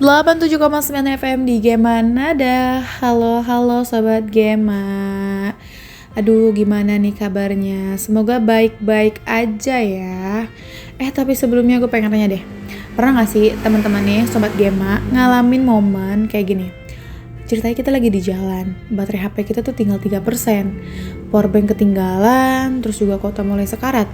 87,9 FM di Gema Nada. Halo Sobat Gema. Aduh, gimana nih kabarnya? Semoga baik-baik aja ya. Tapi sebelumnya gue pengen tanya deh. Pernah gak sih teman-teman nih Sobat Gema ngalamin momen kayak gini? Ceritanya kita lagi di jalan, baterai HP kita tuh tinggal 3%, powerbank ketinggalan, terus juga kuota mulai sekarat.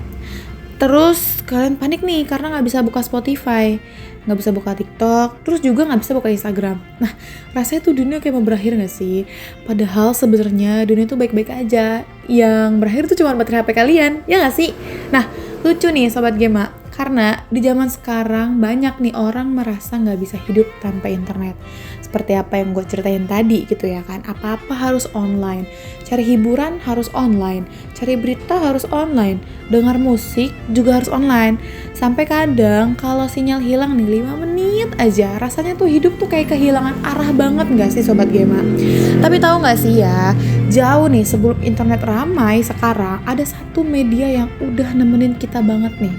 Terus kalian panik nih karena gak bisa buka Spotify, gak bisa buka TikTok, terus juga gak bisa buka Instagram. Nah, rasanya tuh dunia kayak mau berakhir gak sih? Padahal sebenarnya dunia tuh baik-baik aja. Yang berakhir tuh cuma baterai HP kalian, ya gak sih? Nah, lucu nih Sobat Gema, karena di zaman sekarang banyak nih orang merasa gak bisa hidup tanpa internet. Seperti apa yang gue ceritain tadi gitu ya kan, apa-apa harus online, cari hiburan harus online, cari berita harus online, dengar musik juga harus online. Sampai kadang kalau sinyal hilang nih 5 menit aja, rasanya tuh hidup tuh kayak kehilangan arah banget gak sih Sobat Gema? Tapi tahu gak sih ya, jauh nih sebelum internet ramai sekarang, ada satu media yang udah nemenin kita banget nih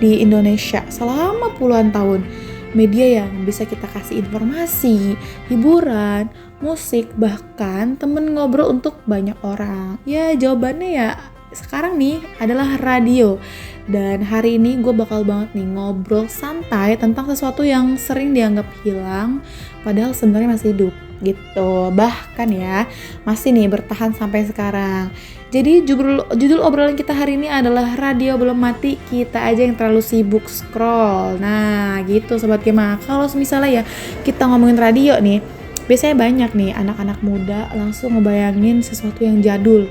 di Indonesia selama puluhan tahun. Media yang bisa kita kasih informasi, hiburan, musik, bahkan temen ngobrol untuk banyak orang. Ya jawabannya ya sekarang nih adalah radio. Dan hari ini gue bakal banget nih ngobrol santai tentang sesuatu yang sering dianggap hilang padahal sebenarnya masih hidup gitu. Bahkan ya masih nih bertahan sampai sekarang. Jadi judul obrolan kita hari ini adalah radio belum mati, kita aja yang terlalu sibuk scroll. Nah gitu Sobat Gema, kalau misalnya ya kita ngomongin radio nih, biasanya banyak nih anak-anak muda langsung ngebayangin sesuatu yang jadul.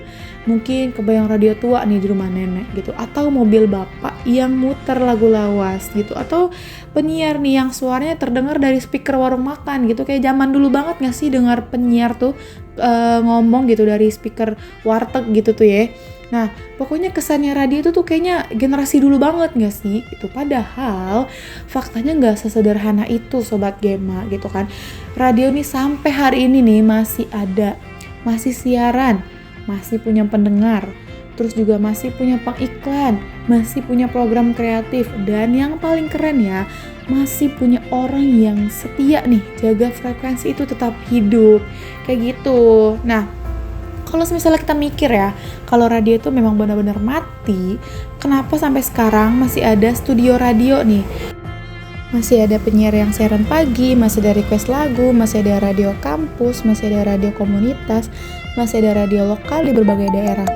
Mungkin kebayang radio tua nih di rumah nenek gitu, atau mobil bapak yang muter lagu lawas gitu, atau penyiar nih yang suaranya terdengar dari speaker warung makan gitu. Kayak zaman dulu banget gak sih dengar penyiar tuh ngomong gitu dari speaker warteg gitu tuh ya. Nah pokoknya kesannya radio itu tuh kayaknya generasi dulu banget gak sih itu, padahal faktanya gak sesederhana itu Sobat Gema gitu kan. Radio nih sampai hari ini nih masih ada, masih siaran, masih punya pendengar, terus juga masih punya pengiklan, masih punya program kreatif, dan yang paling keren ya, masih punya orang yang setia nih jaga frekuensi itu tetap hidup kayak gitu. Nah kalau misalnya kita mikir ya, kalau radio itu memang benar-benar mati, kenapa sampai sekarang masih ada studio radio nih? Masih ada penyiar yang siaran pagi, masih ada request lagu, masih ada radio kampus, masih ada radio komunitas, masih ada radio lokal di berbagai daerah.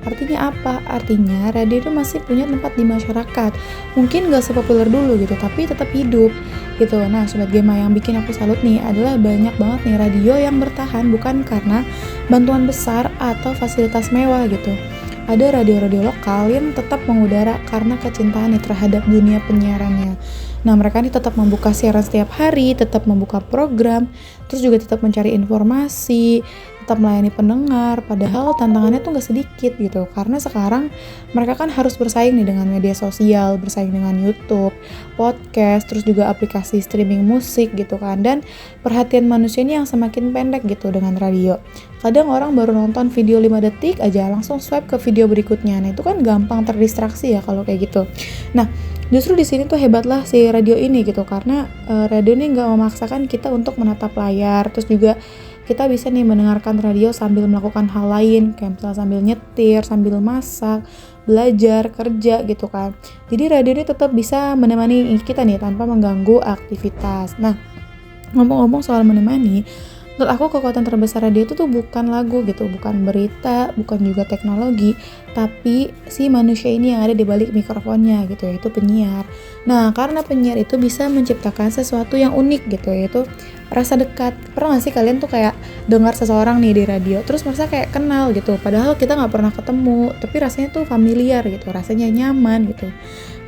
Artinya apa? Artinya radio itu masih punya tempat di masyarakat. Mungkin gak sepopuler dulu gitu, tapi tetap hidup gitu. Nah Sobat Gema, yang bikin aku salut nih adalah banyak banget nih radio yang bertahan bukan karena bantuan besar atau fasilitas mewah gitu. Ada radio-radio lokal yang tetap mengudara karena kecintaan nih terhadap dunia penyiarannya. Nah mereka nih tetap membuka siaran setiap hari, tetap membuka program, terus juga tetap mencari informasi, tetap melayani pendengar, padahal tantangannya tuh gak sedikit gitu. Karena sekarang mereka kan harus bersaing nih dengan media sosial, bersaing dengan YouTube, podcast, terus juga aplikasi streaming musik gitu kan. Dan perhatian manusia ini yang semakin pendek gitu dengan radio. Kadang orang baru nonton video 5 detik aja langsung swipe ke video berikutnya. Nah itu kan gampang terdistraksi ya kalau kayak gitu. Nah justru di sini tuh hebatlah si radio ini gitu, karena radio ini nggak memaksakan kita untuk menatap layar, terus juga kita bisa nih mendengarkan radio sambil melakukan hal lain, kayak misalnya sambil nyetir, sambil masak, belajar, kerja gitu kan. Jadi radio ini tetap bisa menemani kita nih tanpa mengganggu aktivitas. Nah ngomong-ngomong soal menemani, menurut aku kekuatan terbesar radio itu tuh bukan lagu gitu, bukan berita, bukan juga teknologi, tapi si manusia ini yang ada di balik mikrofonnya gitu, yaitu penyiar. Nah karena penyiar itu bisa menciptakan sesuatu yang unik gitu, yaitu rasa dekat. Pernah gak sih kalian tuh kayak dengar seseorang nih di radio, terus merasa kayak kenal gitu, padahal kita gak pernah ketemu, tapi rasanya tuh familiar gitu, rasanya nyaman gitu,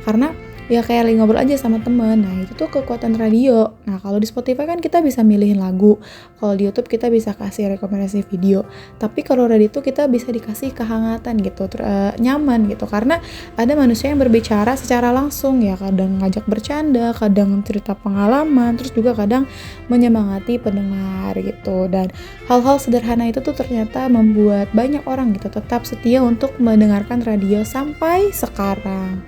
karena ya kayak lagi ngobrol aja sama temen. Nah itu tuh kekuatan radio. Nah kalau di Spotify kan kita bisa milihin lagu, kalau di YouTube kita bisa kasih rekomendasi video, tapi kalau radio tuh kita bisa dikasih kehangatan gitu, nyaman gitu, karena ada manusia yang berbicara secara langsung ya, kadang ngajak bercanda, kadang cerita pengalaman, terus juga kadang menyemangati pendengar gitu. Dan hal-hal sederhana itu tuh ternyata membuat banyak orang gitu tetap setia untuk mendengarkan radio sampai sekarang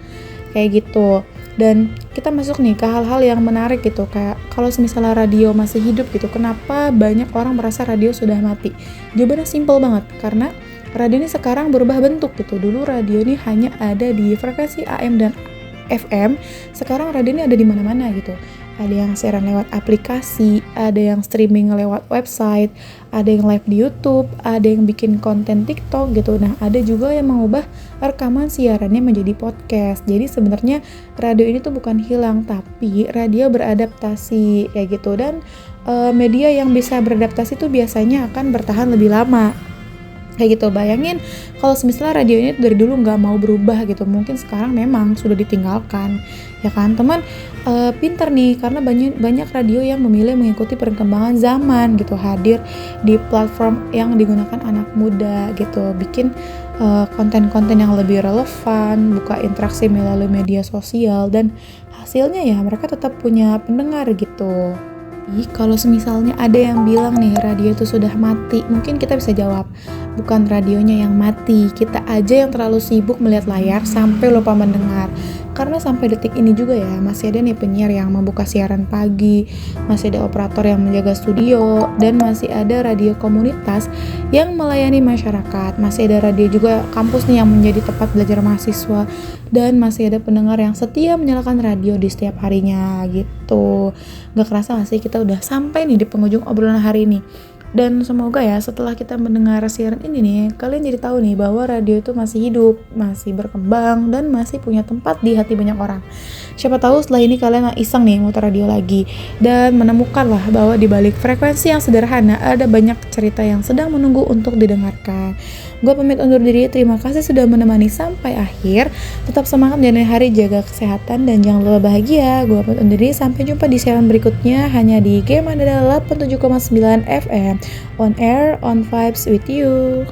kayak gitu. Dan kita masuk nih ke hal-hal yang menarik gitu, kayak kalau misalnya radio masih hidup gitu, kenapa banyak orang merasa radio sudah mati? Jawabannya simple banget, karena radio ini sekarang berubah bentuk gitu. Dulu radio ini hanya ada di frekuensi AM dan FM, sekarang radio ini ada di mana-mana gitu. Ada yang siaran lewat aplikasi, ada yang streaming lewat website, ada yang live di YouTube, ada yang bikin konten TikTok gitu. Nah, ada juga yang mengubah rekaman siarannya menjadi podcast. Jadi sebenarnya radio ini tuh bukan hilang, tapi radio beradaptasi kayak gitu. Dan media yang bisa beradaptasi tuh biasanya akan bertahan lebih lama. Kayak gitu, bayangin kalau misalnya radio ini dari dulu nggak mau berubah gitu, mungkin sekarang memang sudah ditinggalkan, ya kan teman. Pintar nih, karena banyak radio yang memilih mengikuti perkembangan zaman gitu, hadir di platform yang digunakan anak muda gitu, bikin konten-konten yang lebih relevan, buka interaksi melalui media sosial, dan hasilnya ya mereka tetap punya pendengar gitu. Kalau misalnya ada yang bilang nih radio itu sudah mati, mungkin kita bisa jawab, bukan radionya yang mati, kita aja yang terlalu sibuk melihat layar sampai lupa mendengar. Karena sampai detik ini juga ya, masih ada nih penyiar yang membuka siaran pagi, masih ada operator yang menjaga studio, dan masih ada radio komunitas yang melayani masyarakat. Masih ada radio juga kampus nih yang menjadi tempat belajar mahasiswa, dan masih ada pendengar yang setia menyalakan radio di setiap harinya gitu. Gak kerasa gak sih kita udah sampai nih di penghujung obrolan hari ini. Dan semoga ya setelah kita mendengar siaran ini nih, kalian jadi tahu nih bahwa radio itu masih hidup, masih berkembang, dan masih punya tempat di hati banyak orang. Siapa tahu setelah ini kalian iseng nih muter radio lagi, dan menemukanlah bahwa di balik frekuensi yang sederhana ada banyak cerita yang sedang menunggu untuk didengarkan. Gue pamit undur diri, terima kasih sudah menemani sampai akhir. Tetap semangat dan hari, jaga kesehatan, dan jangan lupa bahagia. Gue pamit undur diri, sampai jumpa di siaran berikutnya hanya di Game Mandala 87,9 FM. On air, on vibes with you.